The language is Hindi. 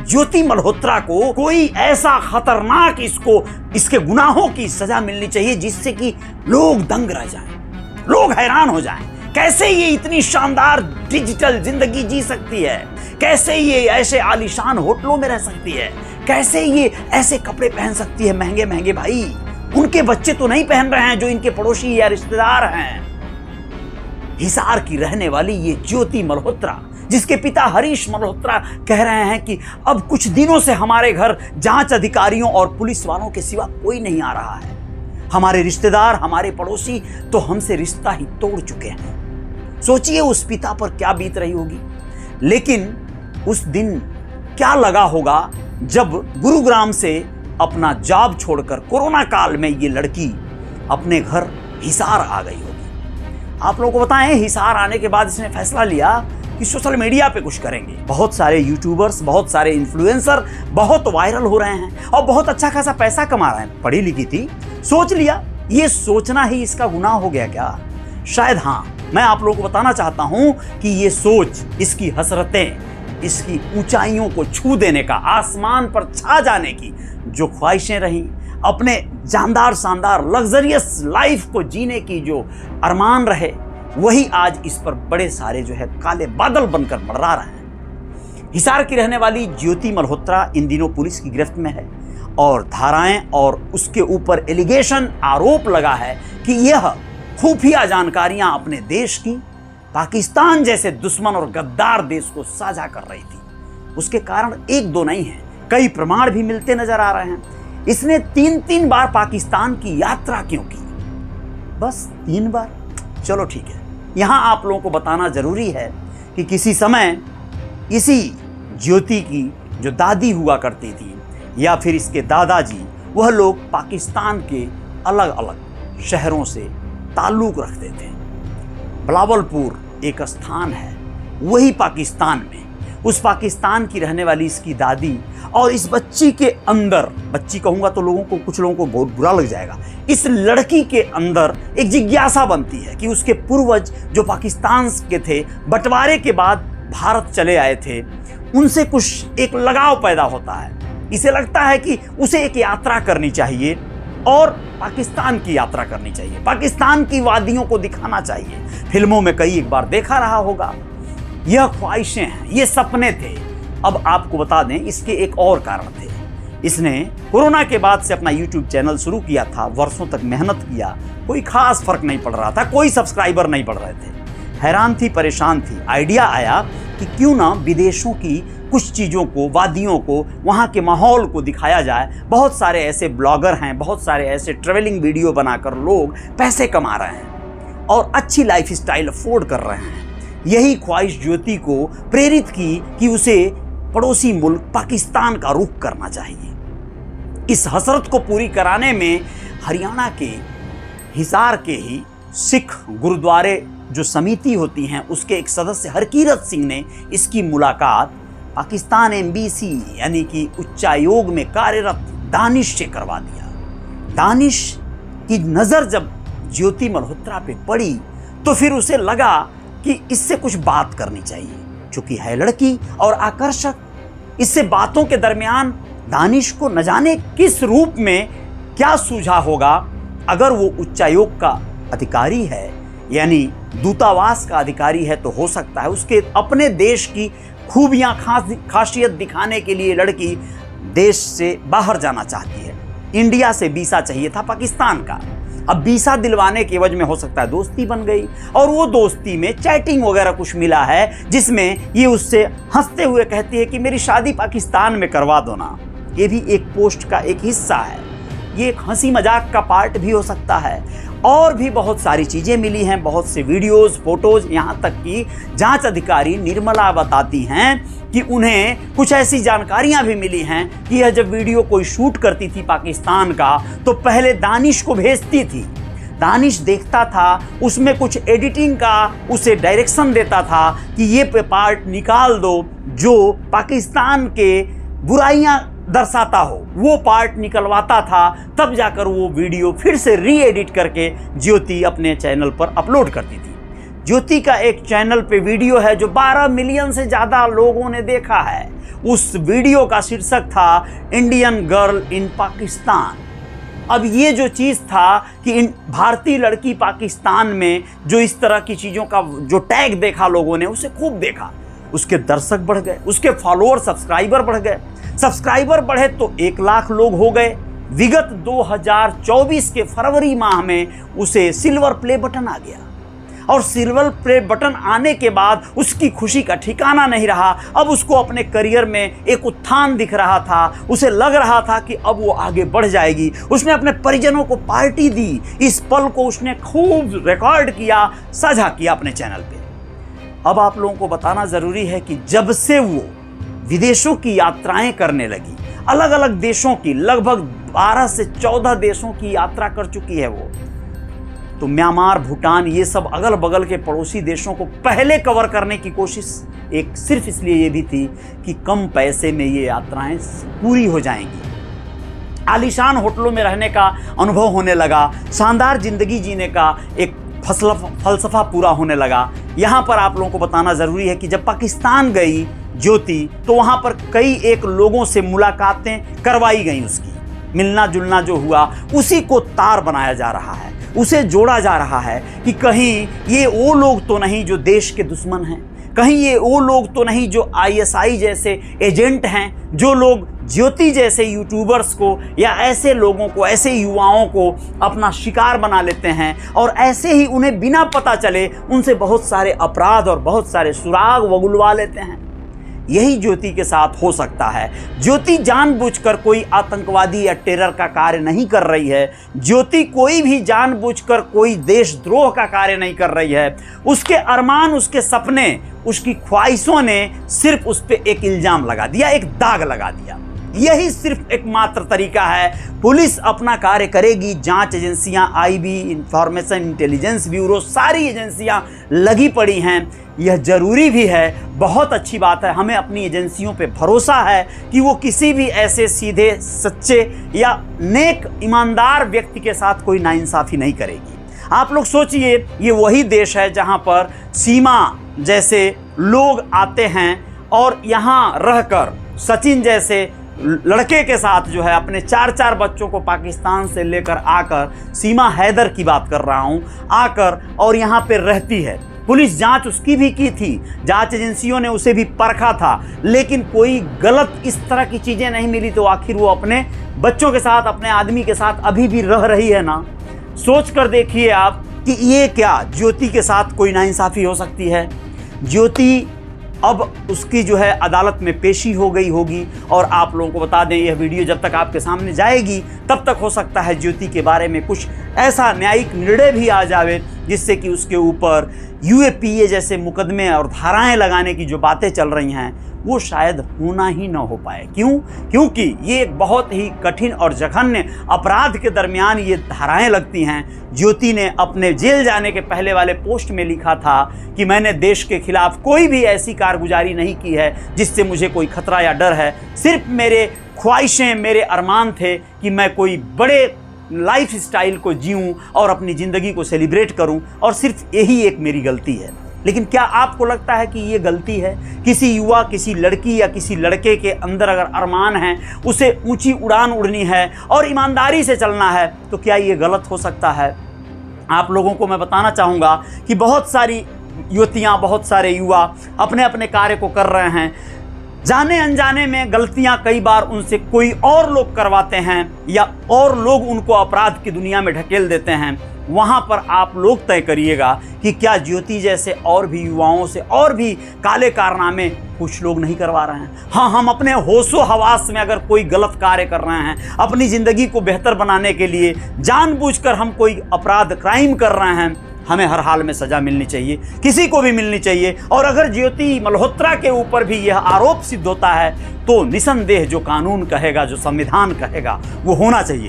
ज्योति मल्होत्रा को कोई ऐसा खतरनाक इसके गुनाहों की सजा मिलनी चाहिए जिससे कि लोग दंग रह जाएं, लोग हैरान हो जाएं। कैसे ये इतनी शानदार डिजिटल जिंदगी जी सकती है, कैसे ये ऐसे आलीशान होटलों में रह सकती है, कैसे ये ऐसे कपड़े पहन सकती है महंगे महंगे। भाई उनके बच्चे तो नहीं पहन रहे हैं जो इनके पड़ोसी या रिश्तेदार हैं। हिसार की रहने वाली ये ज्योति मल्होत्रा, जिसके पिता हरीश मल्होत्रा कह रहे हैं कि अब कुछ दिनों से हमारे घर जांच अधिकारियों और पुलिस वालों के सिवा कोई नहीं आ रहा है। हमारे रिश्तेदार, हमारे पड़ोसी तो हमसे रिश्ता ही तोड़ चुके हैं। सोचिए उस पिता पर क्या बीत रही होगी। लेकिन उस दिन क्या लगा होगा जब गुरुग्राम से अपना जॉब छोड़कर कोरोना काल में ये लड़की अपने घर हिसार आ गई होगी। आप लोगों को बताएं, हिसार आने के बाद इसने फैसला लिया कि सोशल मीडिया पे कुछ करेंगे। बहुत सारे यूट्यूबर्स, बहुत सारे इन्फ्लुएंसर बहुत वायरल हो रहे हैं और बहुत अच्छा खासा पैसा कमा रहे हैं। पढ़ी लिखी थी, सोच लिया ये सोचना ही इसका गुनाह हो गया क्या? शायद हाँ। मैं आप लोगों को बताना चाहता हूं कि ये सोच, इसकी हसरतें, इसकी ऊंचाइयों को छू देने का, आसमान पर छा जाने की जो ख्वाहिशें रहीं, अपने जानदार शानदार लग्जरियस लाइफ को जीने की जो अरमान रहे, वही आज इस पर बड़े सारे जो है काले बादल बनकर मंडरा रहे हैं। हिसार की रहने वाली ज्योति मल्होत्रा इन दिनों पुलिस की गिरफ्त में है और धाराएं और उसके ऊपर एलिगेशन, आरोप लगा है कि यह खुफिया जानकारियां अपने देश की पाकिस्तान जैसे दुश्मन और गद्दार देश को साझा कर रही थी। उसके कारण एक दो नहीं है, कई प्रमाण भी मिलते नजर आ रहे हैं। इसने 3-3 बार पाकिस्तान की यात्रा क्यों की? बस 3 बार? चलो ठीक है। यहां आप लोगों को बताना जरूरी है कि किसी समय इसी ज्योति की जो दादी हुआ करती थी या फिर इसके दादाजी, वह लोग पाकिस्तान के अलग अलग शहरों से ताल्लुक रखते थे। बिलावलपुर एक स्थान है, वही पाकिस्तान में, उस पाकिस्तान की रहने वाली इसकी दादी और इस बच्ची के अंदर, बच्ची कहूंगा तो कुछ लोगों को बहुत बुरा लग जाएगा, इस लड़की के अंदर एक जिज्ञासा बनती है कि उसके पूर्वज जो पाकिस्तान के थे, बंटवारे के बाद भारत चले आए थे, उनसे कुछ एक लगाव पैदा होता है। इसे लगता है कि उसे एक यात्रा करनी चाहिए और पाकिस्तान की यात्रा करनी चाहिए, पाकिस्तान की वादियों को दिखाना चाहिए। फिल्मों में कई एक बार देखा रहा होगा। यह ख्वाहिशें हैं, ये सपने थे। अब आपको बता दें, इसके एक और कारण थे। इसने कोरोना के बाद से अपना यूट्यूब चैनल शुरू किया था, वर्षों तक मेहनत किया, कोई खास फर्क नहीं पड़ रहा था, कोई सब्सक्राइबर नहीं बढ़ रहे थे। हैरान थी, परेशान थी। आइडिया आया कि क्यों ना विदेशों की कुछ चीज़ों को, वादियों को, वहाँ के माहौल को दिखाया जाए। बहुत सारे ऐसे ब्लॉगर हैं, बहुत सारे ऐसे ट्रैवलिंग वीडियो बनाकर लोग पैसे कमा रहे हैं और अच्छी लाइफ स्टाइल अफोर्ड कर रहे हैं। यही ख्वाहिश ज्योति को प्रेरित की कि उसे पड़ोसी मुल्क पाकिस्तान का रुख करना चाहिए। इस हसरत को पूरी कराने में हरियाणा के हिसार के ही सिख गुरुद्वारे जो समिति होती हैं, उसके एक सदस्य हरकीरत सिंह ने इसकी मुलाकात पाकिस्तान एम्बेसी यानी कि उच्चायोग में कार्यरत दानिश से करवा दिया। दानिश की नज़र जब ज्योति मल्होत्रा पे पड़ी तो फिर उसे लगा कि इससे कुछ बात करनी चाहिए। चूंकि है लड़की और आकर्षक, इससे बातों के दरमियान दानिश को न जाने किस रूप में क्या सूझा होगा। अगर वो उच्चायोग का अधिकारी है यानी दूतावास का अधिकारी है तो हो सकता है उसके अपने देश की खूबियां, खासियत दिखाने के लिए लड़की देश से बाहर जाना चाहती है। इंडिया से वीसा चाहिए था पाकिस्तान का। अब वीसा दिलवाने के एवज में हो सकता है दोस्ती बन गई और वो दोस्ती में चैटिंग वगैरह कुछ मिला है, जिसमें ये उससे हंसते हुए कहती है कि मेरी शादी पाकिस्तान में करवा दो ना। ये भी एक पोस्ट का एक हिस्सा है, ये एक हंसी मजाक का पार्ट भी हो सकता है। और भी बहुत सारी चीज़ें मिली हैं, बहुत से वीडियोस, फोटोज, यहाँ तक कि जांच अधिकारी निर्मला बताती हैं कि उन्हें कुछ ऐसी जानकारियां भी मिली हैं कि यह जब वीडियो कोई शूट करती थी पाकिस्तान का तो पहले दानिश को भेजती थी। दानिश देखता था, उसमें कुछ एडिटिंग का उसे डायरेक्शन देता था कि ये पार्ट निकाल दो जो पाकिस्तान के बुराइयां दर्शाता हो, वो पार्ट निकलवाता था। तब जाकर वो वीडियो फिर से री एडिट करके ज्योति अपने चैनल पर अपलोड करती थी। ज्योति का एक चैनल पे वीडियो है जो 12 मिलियन से ज़्यादा लोगों ने देखा है। उस वीडियो का शीर्षक था इंडियन गर्ल इन पाकिस्तान। अब ये जो चीज़ था कि भारतीय लड़की पाकिस्तान में, जो इस तरह की चीज़ों का जो टैग देखा लोगों ने, उसे खूब देखा। उसके दर्शक बढ़ गए, उसके फॉलोअर सब्सक्राइबर बढ़ गए। सब्सक्राइबर बढ़े तो 1 लाख लोग हो गए। विगत 2024 के फरवरी माह में उसे सिल्वर प्ले बटन आ गया और सिल्वर प्ले बटन आने के बाद उसकी खुशी का ठिकाना नहीं रहा। अब उसको अपने करियर में एक उत्थान दिख रहा था। उसे लग रहा था कि अब वो आगे बढ़ जाएगी। उसने अपने परिजनों को पार्टी दी। इस पल को उसने खूब रिकॉर्ड किया, साझा किया अपने चैनल पे। अब आप लोगों को बताना ज़रूरी है कि जब से वो विदेशों की यात्राएं करने लगी, अलग अलग देशों की, लगभग 12 से 14 देशों की यात्रा कर चुकी है वो, तो म्यांमार, भूटान, ये सब अगल बगल के पड़ोसी देशों को पहले कवर करने की कोशिश एक सिर्फ इसलिए ये भी थी कि कम पैसे में ये यात्राएं पूरी हो जाएंगी। आलीशान होटलों में रहने का अनुभव होने लगा, शानदार जिंदगी जीने का एक फलसफा पूरा होने लगा। यहाँ पर आप लोगों को बताना ज़रूरी है कि जब पाकिस्तान गई ज्योति तो वहाँ पर कई एक लोगों से मुलाकातें करवाई गई। उसकी मिलना जुलना जो हुआ उसी को तार बनाया जा रहा है, उसे जोड़ा जा रहा है कि कहीं ये वो लोग तो नहीं जो देश के दुश्मन हैं, कहीं ये वो लोग तो नहीं जो ISI जैसे एजेंट हैं, जो लोग ज्योति जैसे यूट्यूबर्स को या ऐसे लोगों को, ऐसे युवाओं को अपना शिकार बना लेते हैं और ऐसे ही उन्हें बिना पता चले उनसे बहुत सारे अपराध और बहुत सारे सुराग वगुलवा लेते हैं। यही ज्योति के साथ हो सकता है। ज्योति जानबूझकर कोई आतंकवादी या टेरर का कार्य नहीं कर रही है। ज्योति कोई भी जानबूझकर कोई देशद्रोह का कार्य नहीं कर रही है। उसके अरमान, उसके सपने, उसकी ख्वाहिशों ने सिर्फ उस पर एक इल्ज़ाम लगा दिया, एक दाग लगा दिया। यही सिर्फ एकमात्र तरीका है। पुलिस अपना कार्य करेगी, जांच एजेंसियां, IB, इंफॉर्मेशन इंटेलिजेंस ब्यूरो, सारी एजेंसियां लगी पड़ी हैं। यह ज़रूरी भी है, बहुत अच्छी बात है। हमें अपनी एजेंसियों पे भरोसा है कि वो किसी भी ऐसे सीधे, सच्चे या नेक, ईमानदार व्यक्ति के साथ कोई नाइंसाफ़ी नहीं करेगी। आप लोग सोचिए, ये वही देश है जहाँ पर सीमा जैसे लोग आते हैं और यहाँ रहकर सचिन जैसे लड़के के साथ जो है अपने 4-4 बच्चों को पाकिस्तान से लेकर आकर, सीमा हैदर की बात कर रहा हूँ, आकर और यहाँ पे रहती है। पुलिस जांच उसकी भी की थी, जांच एजेंसियों ने उसे भी परखा था, लेकिन कोई गलत इस तरह की चीज़ें नहीं मिली। तो आखिर वो अपने बच्चों के साथ, अपने आदमी के साथ अभी भी रह रही है ना। सोच कर देखिए आप कि ये क्या ज्योति के साथ कोई नाइंसाफ़ी हो सकती है। ज्योति अब उसकी जो है अदालत में पेशी हो गई होगी और आप लोगों को बता दें, यह वीडियो जब तक आपके सामने जाएगी तब तक हो सकता है ज्योति के बारे में कुछ ऐसा न्यायिक निर्णय भी आ जावे जिससे कि उसके ऊपर UAPA जैसे मुकदमे और धाराएं लगाने की जो बातें चल रही हैं वो शायद होना ही न हो पाए। क्यों? क्योंकि ये एक बहुत ही कठिन और जघन्य अपराध के दरमियान ये धाराएं लगती हैं। ज्योति ने अपने जेल जाने के पहले वाले पोस्ट में लिखा था कि मैंने देश के खिलाफ कोई भी ऐसी कारगुजारी नहीं की है जिससे मुझे कोई खतरा या डर है। सिर्फ मेरे ख्वाहिशें, मेरे अरमान थे कि मैं कोई बड़े लाइफ स्टाइल को जीऊँ और अपनी ज़िंदगी को सेलिब्रेट करूँ, और सिर्फ यही एक मेरी गलती है। लेकिन क्या आपको लगता है कि ये गलती है? किसी युवा, किसी लड़की या किसी लड़के के अंदर अगर अरमान है, उसे ऊंची उड़ान उड़नी है और ईमानदारी से चलना है, तो क्या ये गलत हो सकता है? आप लोगों को मैं बताना चाहूँगा कि बहुत सारी युवतियाँ, बहुत सारे युवा अपने अपने कार्य को कर रहे हैं। जाने अनजाने में गलतियां कई बार उनसे कोई और लोग करवाते हैं या और लोग उनको अपराध की दुनिया में ढकेल देते हैं। वहाँ पर आप लोग तय करिएगा कि क्या ज्योति जैसे और भी युवाओं से और भी काले कारनामे कुछ लोग नहीं करवा रहे हैं। हाँ, हम अपने होशो हवास में अगर कोई गलत कार्य कर रहे हैं, अपनी ज़िंदगी को बेहतर बनाने के लिए जानबूझकर हम कोई अपराध, क्राइम कर रहे हैं, हमें हर हाल में सज़ा मिलनी चाहिए, किसी को भी मिलनी चाहिए। और अगर ज्योति मल्होत्रा के ऊपर भी यह आरोप सिद्ध होता है तो निसंदेह जो कानून कहेगा, जो संविधान कहेगा, वो होना चाहिए।